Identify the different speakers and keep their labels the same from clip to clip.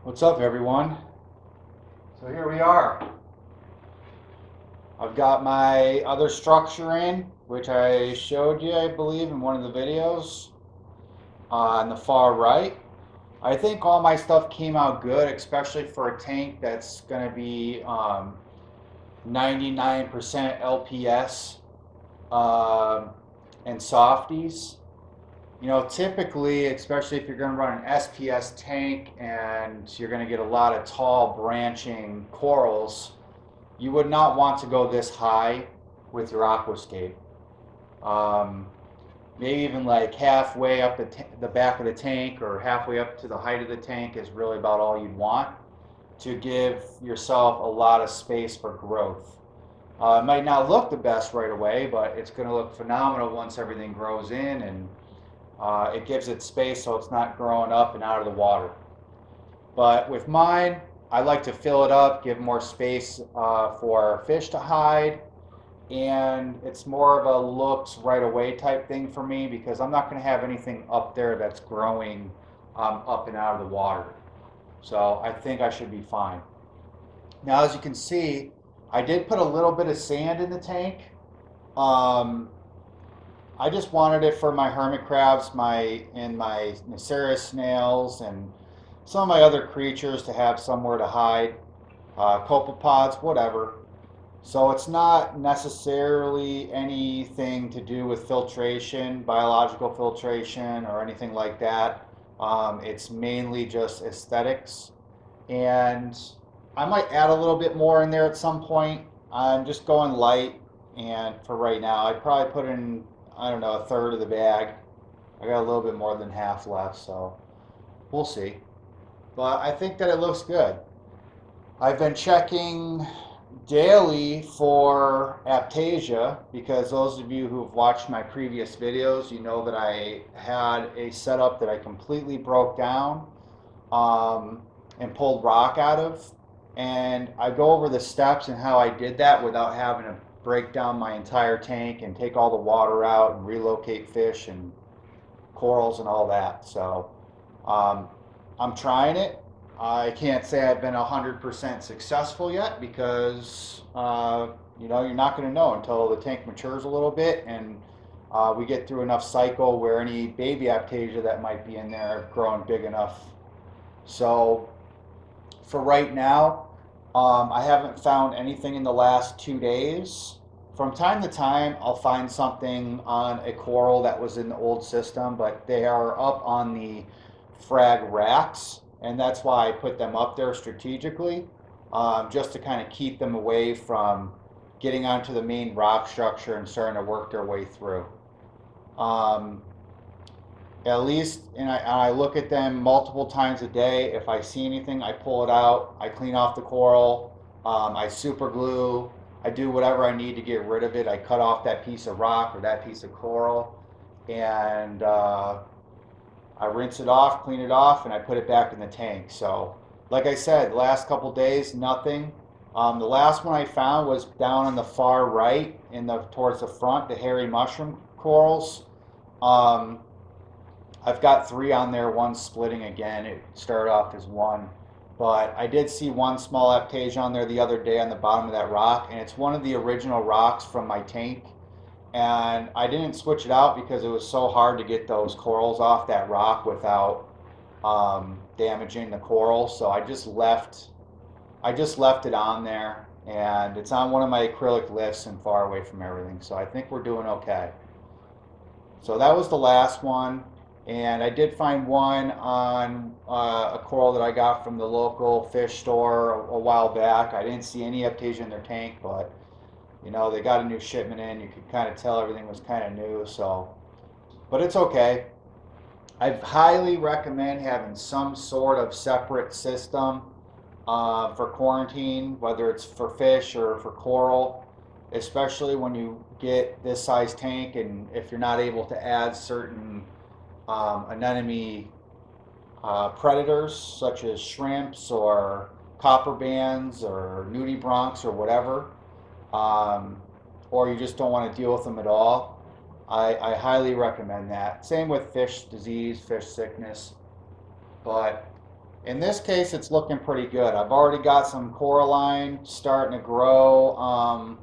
Speaker 1: What's up, everyone? So here we are. I've got my other structure in, which I showed you, I believe, in one of the videos on the far right. I think all my stuff came out good, especially for a tank that's going to be 99% LPS um and softies. You know, typically, especially if you're going to run an SPS tank and you're going to get a lot of tall branching corals, you would not want to go this high with your aquascape. Um, Maybe even like halfway up the back of the tank or halfway up to the height of the tank is really about all you'd want to give yourself a lot of space for growth. It might not look the best right away, but it's going to look phenomenal once everything grows in and it gives it space so it's not growing up and out of the water. But with mine, I like to fill it up, give more space for fish to hide, and it's more of a looks right away type thing for me because I'm not going to have anything up there that's growing up and out of the water. So I think I should be fine. Now, as you can see, I did put a little bit of sand in the tank. Um, I just wanted it for my hermit crabs, my Naceris snails, and some of my other creatures to have somewhere to hide, copepods, whatever. So it's not necessarily anything to do with filtration, biological filtration, or anything like that. It's mainly just aesthetics. And I might add a little bit more in there at some point. I'm just going light, and for right now, I'd probably put in, I don't know, a third of the bag. I got a little bit more than half left, so we'll see. But I think that it looks good. I've been checking daily for Aiptasia because those of you who've watched my previous videos, you know that I had a setup that I completely broke down um, and pulled rock out of. And I go over the steps and how I did that without having to break down my entire tank and take all the water out and relocate fish and corals and all that. So um, I'm trying it. I can't say I've been 100% successful yet because you're not going to know until the tank matures a little bit and we get through enough cycle where any baby Aiptasia that might be in there have grown big enough. So for right now, I haven't found anything in the last 2 days. From time to time, I'll find something on a coral that was in the old system, but they are up on the frag racks, and that's why I put them up there strategically, just to kind of keep them away from getting onto the main rock structure and starting to work their way through. Um, at least, and I look at them multiple times a day. If I see anything, I pull it out, I clean off the coral, I super glue, I do whatever I need to get rid of it. I cut off that piece of rock or that piece of coral, and I rinse it off, clean it off, and I put it back in the tank. So, like I said, the last couple days, nothing. The last one I found was down on the far right, towards the front, the hairy mushroom corals. Um, I've got three on there, one splitting again. It started off as one. But I did see one small Aiptasia on there the other day on the bottom of that rock, and it's one of the original rocks from my tank. And I didn't switch it out because it was so hard to get those corals off that rock without damaging the coral. So I just left it on there, and it's on one of my acrylic lifts and far away from everything. So I think we're doing okay. So that was the last one. And I did find one on a coral that I got from the local fish store a while back. I didn't see any Aiptasia in their tank, but they got a new shipment in. You could kind of tell everything was kind of new. So, but it's okay. I highly recommend having some sort of separate system for quarantine, whether it's for fish or for coral, especially when you get this size tank and if you're not able to add certain anemone predators such as shrimps or copper bands or nudibranchs or whatever, um, or you just don't want to deal with them at all. I highly recommend that. Same with fish disease, fish sickness, but In this case, it's looking pretty good. I've already got some coralline starting to grow on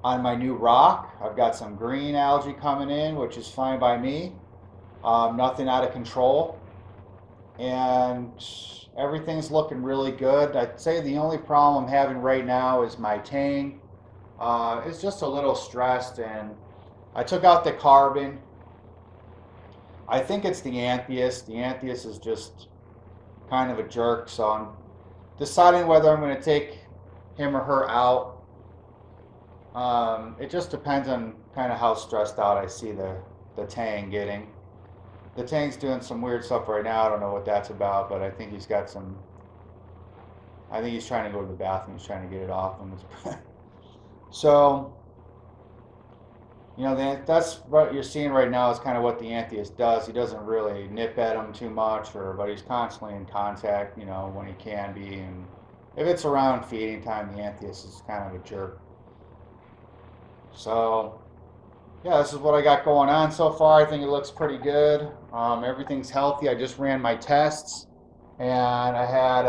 Speaker 1: my new rock. I've got some green algae coming in, which is fine by me. Nothing out of control. And everything's looking really good. I'd say the only problem I'm having right now is my tang. It's just a little stressed, and I took out the carbon. I think it's the Anthias. The Anthias is just kind of a jerk, so I'm deciding whether I'm going to take him or her out. It just depends on kind of how stressed out I see the Tang getting. The Tang's doing some weird stuff right now. I don't know what that's about, but I think he's got some. I think he's trying to go to the bathroom. He's trying to get it off him. So, that's what you're seeing right now is kind of what the Anthias does. He doesn't really nip at him too much, but he's constantly in contact, when he can be. And if it's around feeding time, the Anthias is kind of a jerk. So, yeah, this is what I got going on so far. I think it looks pretty good. Everything's healthy. I just ran my tests, and I had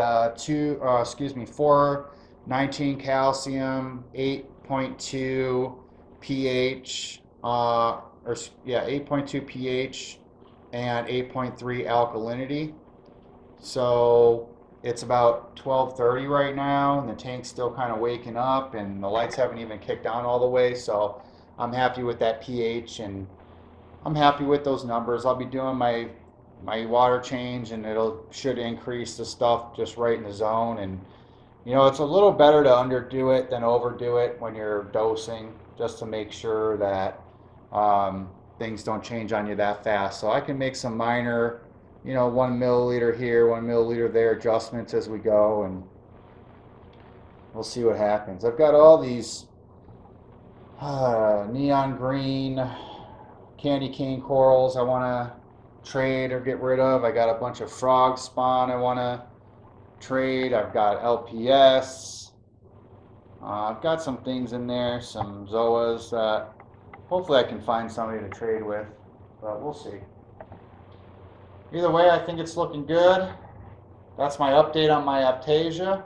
Speaker 1: four 19 calcium, 8.2 pH, 8.2 pH, and 8.3 alkalinity. So it's about 12:30 right now, and the tank's still kind of waking up, and the lights haven't even kicked on all the way. So I'm happy with that pH, and I'm happy with those numbers. I'll be doing my water change, and it'll should increase the stuff just right in the zone. And it's a little better to underdo it than overdo it when you're dosing, just to make sure that things don't change on you that fast. So I can make some minor, 1 milliliter here, 1 milliliter there adjustments as we go, and we'll see what happens. I've got all these neon green candy cane corals I want to trade or get rid of. I got a bunch of frog spawn I want to trade. I've got LPS. I've got some things in there, some Zoas that hopefully I can find somebody to trade with, but we'll see. Either way, I think it's looking good. That's my update on my Aiptasia,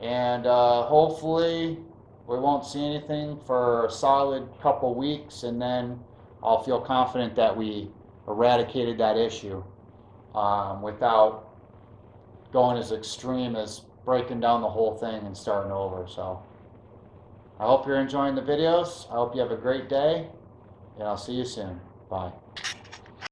Speaker 1: and hopefully we won't see anything for a solid couple weeks, and then I'll feel confident that we eradicated that issue without going as extreme as breaking down the whole thing and starting over. So I hope you're enjoying the videos. I hope you have a great day, and I'll see you soon. Bye.